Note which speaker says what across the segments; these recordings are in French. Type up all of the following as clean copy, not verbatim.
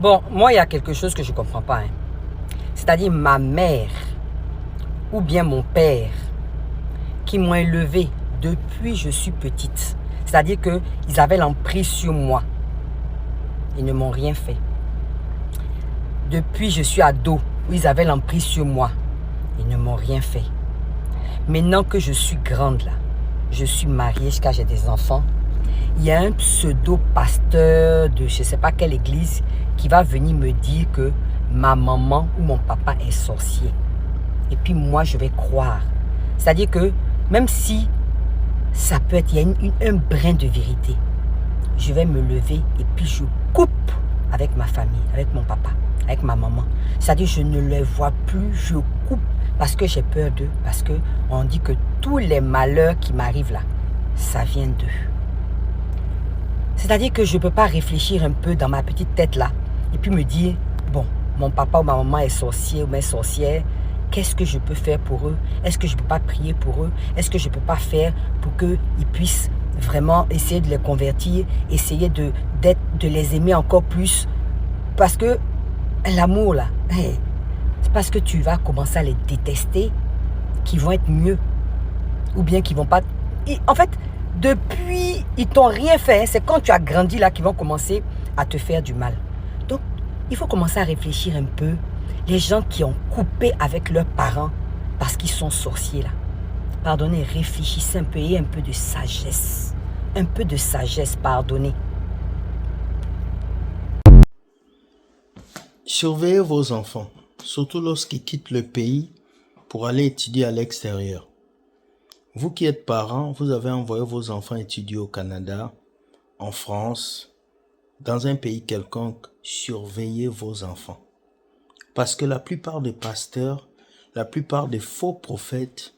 Speaker 1: Bon, moi, il y a quelque chose que je ne comprends pas. C'est-à-dire ma mère ou bien mon père qui m'ont élevé depuis que je suis petite. C'est-à-dire qu'ils avaient l'emprise sur moi. Ils ne m'ont rien fait. Depuis que je suis ado, où ils avaient l'emprise sur moi, ils ne m'ont rien fait. Maintenant que je suis grande là, je suis mariée, jusqu'à j'ai des enfants, il y a un pseudo-pasteur de je ne sais pas quelle église qui va venir me dire que ma maman ou mon papa est sorcier. Et puis moi, je vais croire. C'est-à-dire que même si ça peut être, il y a un brin de vérité, je vais me lever et puis je coupe avec ma famille, avec mon papa, avec ma maman. C'est-à-dire je ne les vois plus, je coupe parce que j'ai peur d'eux, parce qu'on dit que tous les malheurs qui m'arrivent là, ça vient d'eux. C'est-à-dire que je ne peux pas réfléchir un peu dans ma petite tête là et puis me dire, bon, mon papa ou ma maman est sorcier ou ma sorcière, qu'est-ce que je peux faire pour eux? Est-ce que je ne peux pas prier pour eux? Est-ce que je ne peux pas faire pour qu'ils puissent vraiment essayer de les convertir, essayer de les aimer encore plus? Parce que l'amour là, c'est parce que tu vas commencer à les détester qu'ils vont être mieux. Ou bien qu'ils vont pas... En fait, depuis, ils t'ont rien fait. C'est quand tu as grandi là qu'ils vont commencer à te faire du mal. Donc, il faut commencer à réfléchir un peu. Les gens qui ont coupé avec leurs parents parce qu'ils sont sorciers là. Pardonnez, réfléchissez un peu et un peu de sagesse. Un peu de sagesse, pardonnez.
Speaker 2: Surveillez vos enfants, surtout lorsqu'ils quittent le pays pour aller étudier à l'extérieur. Vous qui êtes parents, vous avez envoyé vos enfants étudier au Canada, en France, dans un pays quelconque, surveillez vos enfants. Parce que la plupart des pasteurs, la plupart des faux prophètes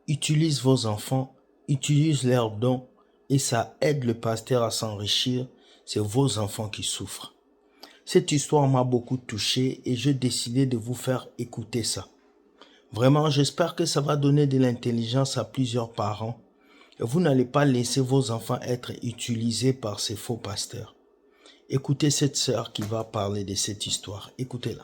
Speaker 2: utilisent vos enfants, utilisent leurs dons et ça aide le pasteur à s'enrichir. C'est vos enfants qui souffrent. Cette histoire m'a beaucoup touché et j'ai décidé de vous faire écouter ça. Vraiment, j'espère que ça va donner de l'intelligence à plusieurs parents et vous n'allez pas laisser vos enfants être utilisés par ces faux pasteurs. Écoutez cette sœur qui va parler de cette histoire. Écoutez-la.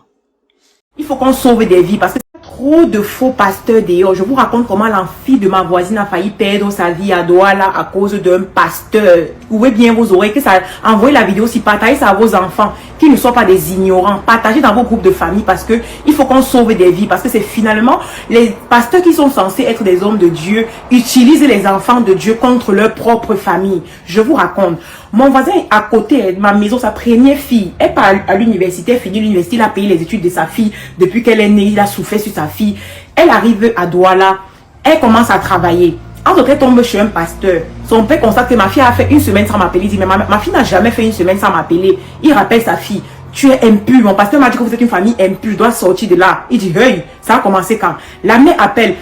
Speaker 3: Il faut qu'on sauve des vies parce que trop de faux pasteurs dehors. Je vous raconte comment la fille de ma voisine a failli perdre sa vie à Douala à cause d'un pasteur. Ouvrez bien vos oreilles, que ça envoyez la vidéo, si partagez ça à vos enfants, qui ne soient pas des ignorants. Partagez dans vos groupes de famille parce que il faut qu'on sauve des vies. Parce que c'est finalement les pasteurs qui sont censés être des hommes de Dieu utilisent les enfants de Dieu contre leur propre famille. Je vous raconte. Mon voisin à côté de ma maison, sa première fille, elle part à l'université, elle finit l'université, il a payé les études de sa fille depuis qu'elle est née, il a souffert sur sa fille. Elle arrive à Douala, elle commence à travailler. Entre elle tombe chez un pasteur. Son père constate que ma fille a fait une semaine sans m'appeler. Il dit, mais ma fille n'a jamais fait une semaine sans m'appeler. Il rappelle sa fille. Tu es impur. Mon pasteur m'a dit que vous êtes une famille impure. Je dois sortir de là. Il dit, hey, ça a commencé quand? La mère appelle.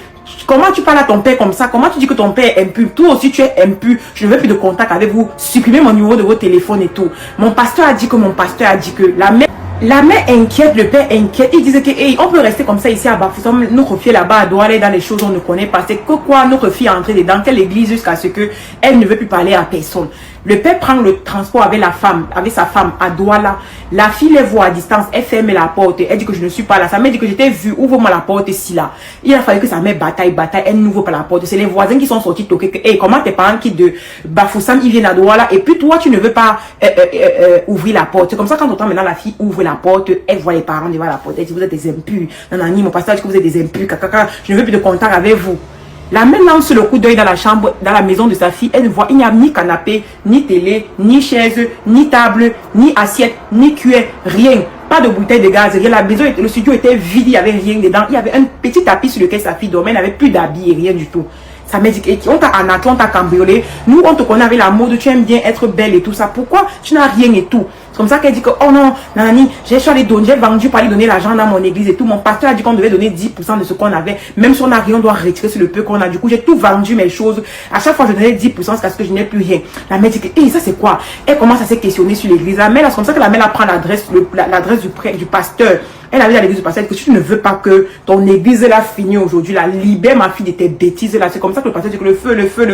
Speaker 3: Comment tu parles à ton père comme ça? Comment tu dis que ton père est impur? Toi aussi tu es impur. Je ne veux plus de contact avec vous. Supprimez mon numéro de votre téléphone et tout. Mon pasteur a dit que la mère inquiète, le père inquiète. Il disait que hey, on peut rester comme ça ici à Bafoussam. Notre fille là-bas doit aller dans les choses qu'on ne connaît pas. C'est que quoi notre fille est entrée dans quelle église jusqu'à ce que elle ne veut plus parler à personne. Le père prend le transport avec sa femme à Douala. La fille les voit à distance, elle ferme la porte. Elle dit que je ne suis pas là. Sa mère dit que j'étais vue, ouvre-moi la porte ici là. Il a fallu que sa mère bataille, elle n'ouvre pas la porte. C'est les voisins qui sont sortis toquer que hey, comment tes parents quittent de Bafoussam, ils viennent à Douala et puis toi tu ne veux pas ouvrir la porte. C'est comme ça quand autant maintenant la fille ouvre la porte, elle voit les parents devant la porte. Elle dit vous êtes des impurs. Nanani, mon pasteur dit que vous êtes des impurs. Je ne veux plus de contact avec vous. La mère lance le coup d'œil dans la chambre, dans la maison de sa fille. Elle ne voit, il n'y a ni canapé, ni télé, ni chaise, ni table, ni assiette, ni cuillère, rien. Pas de bouteille de gaz, rien. La maison, le studio était vide, il n'y avait rien dedans. Il y avait un petit tapis sur lequel sa fille dormait, elle n'avait plus d'habits et rien du tout. Sa mère dit on t'a arnaqué, on t'a cambriolé. Nous, on te connaît avec la mode, tu aimes bien être belle et tout ça. Pourquoi tu n'as rien et tout? C'est comme ça qu'elle dit que, oh non, nanani, j'ai vendu pour aller donner l'argent dans mon église et tout. Mon pasteur a dit qu'on devait donner 10% de ce qu'on avait. Même si on n'a rien, on doit retirer sur le peu qu'on a. Du coup, j'ai tout vendu mes choses. À chaque fois, je donnais 10% jusqu'à ce que je n'ai plus rien. La mère dit que, ça c'est quoi? Elle commence à se questionner sur l'église. La mère, c'est comme ça que la mère prend l'adresse du pasteur. Elle a dit à l'église du pasteur que si tu ne veux pas que ton église là finisse aujourd'hui, là, libère ma fille de tes bêtises là. C'est comme ça que le pasteur dit que le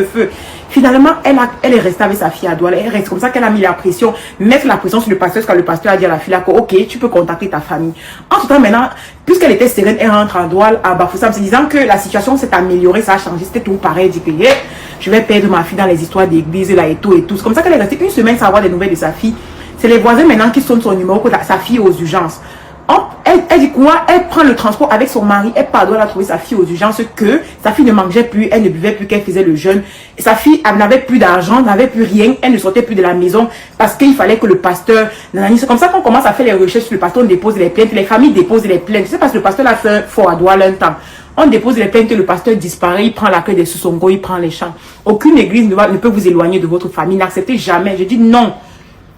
Speaker 3: feu. Finalement, elle est restée avec sa fille à Douala. Elle reste comme ça qu'elle a mis la pression, mettre la pression sur le pasteur, parce que le pasteur a dit à la fille là que ok, tu peux contacter ta famille. En tout temps, maintenant, puisqu'elle était sereine, elle rentre en Douala à Bafoussam, se disant que la situation s'est améliorée, ça a changé, c'était tout pareil. Elle dit que yeah, je vais perdre ma fille dans les histoires d'église là et tout et tout. C'est comme ça qu'elle est restée une semaine sans avoir des nouvelles de sa fille. C'est les voisins maintenant qui sonnent son numéro pour sa fille aux urgences. Elle dit quoi? Elle prend le transport avec son mari. Elle part doit trouver sa fille aux urgences que sa fille ne mangeait plus, elle ne buvait plus, qu'elle faisait le jeûne. Et sa fille n'avait plus d'argent, n'avait plus rien, elle ne sortait plus de la maison parce qu'il fallait que le pasteur... C'est comme ça qu'on commence à faire les recherches sur le pasteur, on dépose les plaintes, les familles déposent les plaintes. C'est parce que le pasteur a fait un fort à Douala un temps. On dépose les plaintes, le pasteur disparaît, il prend la queue des Sosongo, il prend les champs. Aucune église ne peut vous éloigner de votre famille, n'acceptez jamais. Je dis non.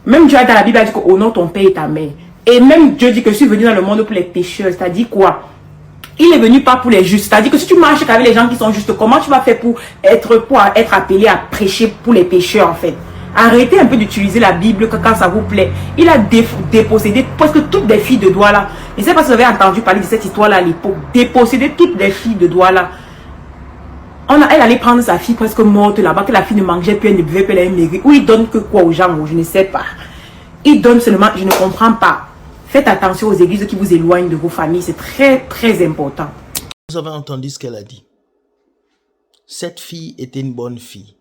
Speaker 3: Même Dieu dans la Bible a dit honore ton père et ta mère. Et même Dieu dit que je suis venu dans le monde pour les pécheurs. C'est-à-dire quoi? Il est venu pas pour les justes. C'est-à-dire que si tu marches avec les gens qui sont justes, comment tu vas faire pour être appelé à prêcher pour les pécheurs en fait? Arrêtez un peu d'utiliser la Bible quand ça vous plaît. Il a dépossédé presque toutes les filles de Douala. Je ne sais pas si vous avez entendu parler de cette histoire-là à l'époque. Dépossédé toutes les filles de Douala. Elle allait prendre sa fille presque morte là-bas, que la fille ne mangeait plus, elle ne buvait plus, elle avait maigri. Ou il donne que quoi aux gens? Je ne sais pas. Il donne seulement, je ne comprends pas. Faites attention aux églises qui vous éloignent de vos familles. C'est très, très important.
Speaker 2: Vous avez entendu ce qu'elle a dit. Cette fille était une bonne fille.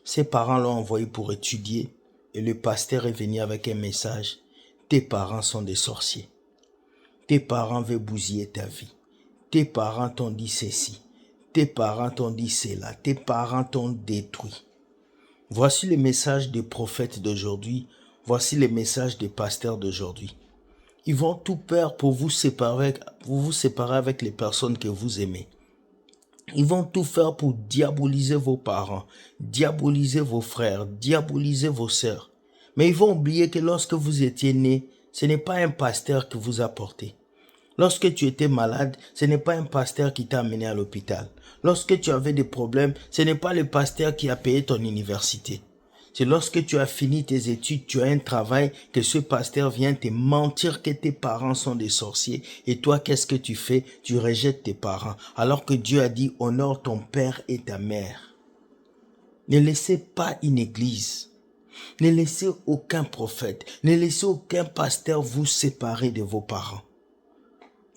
Speaker 2: Ses parents l'ont envoyée pour étudier et le pasteur est venu avec un message. Tes parents sont des sorciers. Tes parents veulent bousiller ta vie. Tes parents t'ont dit ceci. Tes parents t'ont dit cela. Tes parents t'ont détruit. Voici le message des prophètes d'aujourd'hui. Voici les messages des pasteurs d'aujourd'hui. Ils vont tout faire pour vous séparer avec les personnes que vous aimez. Ils vont tout faire pour diaboliser vos parents, diaboliser vos frères, diaboliser vos sœurs. Mais ils vont oublier que lorsque vous étiez né, ce n'est pas un pasteur qui vous a porté. Lorsque tu étais malade, ce n'est pas un pasteur qui t'a amené à l'hôpital. Lorsque tu avais des problèmes, ce n'est pas le pasteur qui a payé ton université. C'est lorsque tu as fini tes études, tu as un travail, que ce pasteur vient te mentir que tes parents sont des sorciers. Et toi, qu'est-ce que tu fais? Tu rejettes tes parents. Alors que Dieu a dit, honore ton père et ta mère. Ne laissez pas une église. Ne laissez aucun prophète. Ne laissez aucun pasteur vous séparer de vos parents.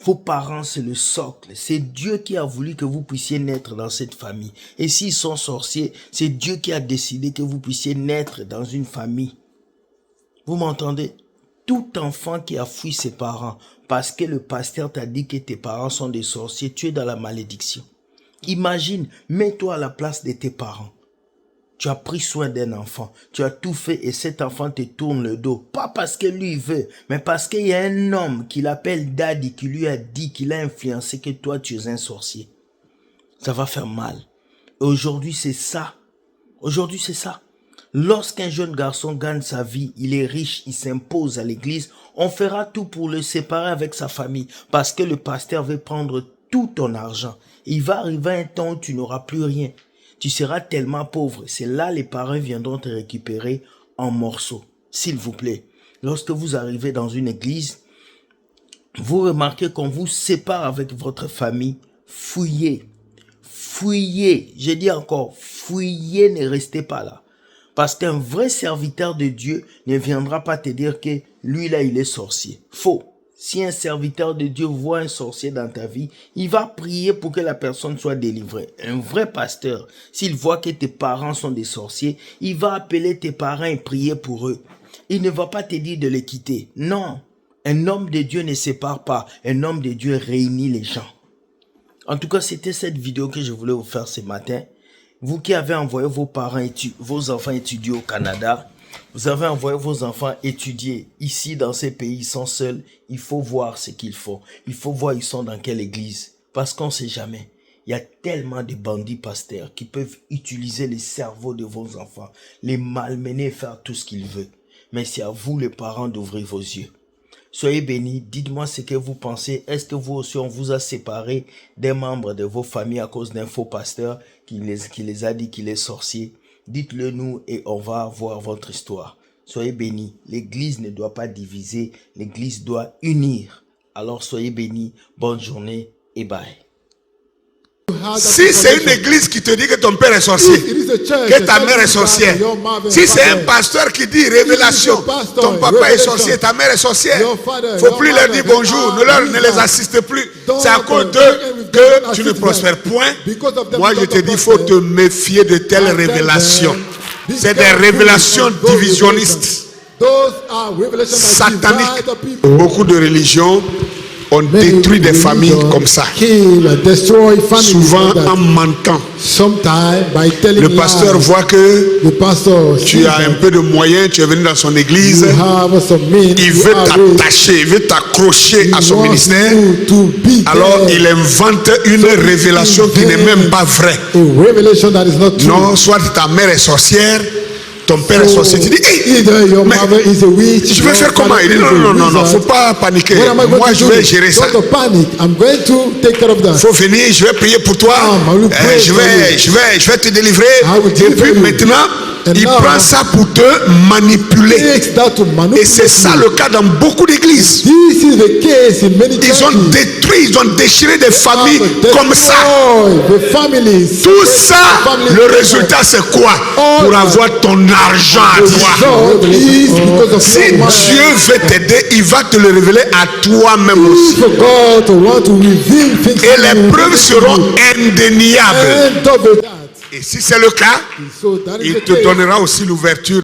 Speaker 2: Vos parents, c'est le socle. C'est Dieu qui a voulu que vous puissiez naître dans cette famille. Et s'ils sont sorciers, c'est Dieu qui a décidé que vous puissiez naître dans une famille. Vous m'entendez? Tout enfant qui a fui ses parents parce que le pasteur t'a dit que tes parents sont des sorciers, tu es dans la malédiction. Imagine, mets-toi à la place de tes parents. Tu as pris soin d'un enfant, tu as tout fait et cet enfant te tourne le dos. Pas parce que lui veut, mais parce qu'il y a un homme qui l'appelle Daddy, qui lui a dit, qu'il a influencé que toi tu es un sorcier. Ça va faire mal. Et aujourd'hui c'est ça. Aujourd'hui c'est ça. Lorsqu'un jeune garçon gagne sa vie, il est riche, il s'impose à l'église, on fera tout pour le séparer avec sa famille parce que le pasteur veut prendre tout ton argent. Il va arriver un temps où tu n'auras plus rien. Tu seras tellement pauvre. C'est là les parents viendront te récupérer en morceaux. S'il vous plaît, lorsque vous arrivez dans une église, vous remarquez qu'on vous sépare avec votre famille. Fouillez. Fouillez. Je dis encore, fouillez, ne restez pas là. Parce qu'un vrai serviteur de Dieu ne viendra pas te dire que lui là, il est sorcier. Faux. Si un serviteur de Dieu voit un sorcier dans ta vie, il va prier pour que la personne soit délivrée. Un vrai pasteur, s'il voit que tes parents sont des sorciers, il va appeler tes parents et prier pour eux. Il ne va pas te dire de les quitter. Non, un homme de Dieu ne sépare pas. Un homme de Dieu réunit les gens. En tout cas, c'était cette vidéo que je voulais vous faire ce matin. Vous qui avez envoyé vos enfants étudier au Canada, vous avez envoyé vos enfants étudier ici dans ces pays, ils sont seuls. Il faut voir ce qu'ils font. Il faut voir ils sont dans quelle église. Parce qu'on ne sait jamais. Il y a tellement de bandits pasteurs qui peuvent utiliser les cerveaux de vos enfants, les malmener, faire tout ce qu'ils veulent. Mais c'est à vous les parents d'ouvrir vos yeux. Soyez bénis, dites-moi ce que vous pensez. Est-ce que vous aussi on vous a séparé des membres de vos familles à cause d'un faux pasteur qui les a dit qu'il est sorcier? Dites-le nous et on va voir votre histoire. Soyez bénis. L'église ne doit pas diviser. L'église doit unir. Alors soyez bénis. Bonne journée et bye.
Speaker 4: Si c'est une église qui te dit que ton père est sorcier, que ta mère est sorcière, si c'est un pasteur qui dit révélation, ton papa est sorcier, ta mère est sorcière, il ne faut plus leur dire bonjour, ne les assiste plus. C'est à cause d'eux que tu ne prospères point. Moi je te dis, il faut te méfier de telles révélations. C'est des révélations divisionnistes, sataniques. Beaucoup de religions ont détruit des familles comme ça. Souvent en mentant. Le pasteur voit que tu as un peu de moyens, tu es venu dans son église. Il veut t'attacher, il veut t'accrocher à son ministère. Alors il invente une révélation qui n'est même pas vraie. Non, soit ta mère est sorcière, ton père est sorcier. Tu dis, hey, mais je vais faire comment? Il dit, non, faut pas paniquer. Moi, je vais gérer ça. Faut venir, je vais prier pour toi. Je vais te délivrer. Et puis maintenant, il prend ça pour te manipuler. Et c'est ça le cas dans beaucoup d'églises. Ils ont détruit, ils ont déchiré des familles comme ça. Tout ça, le résultat c'est quoi? Pour avoir ton argent à toi. Si Dieu veut t'aider, il va te le révéler à toi-même aussi. Et les preuves seront indéniables. Et si c'est le cas, il te donnera aussi l'ouverture.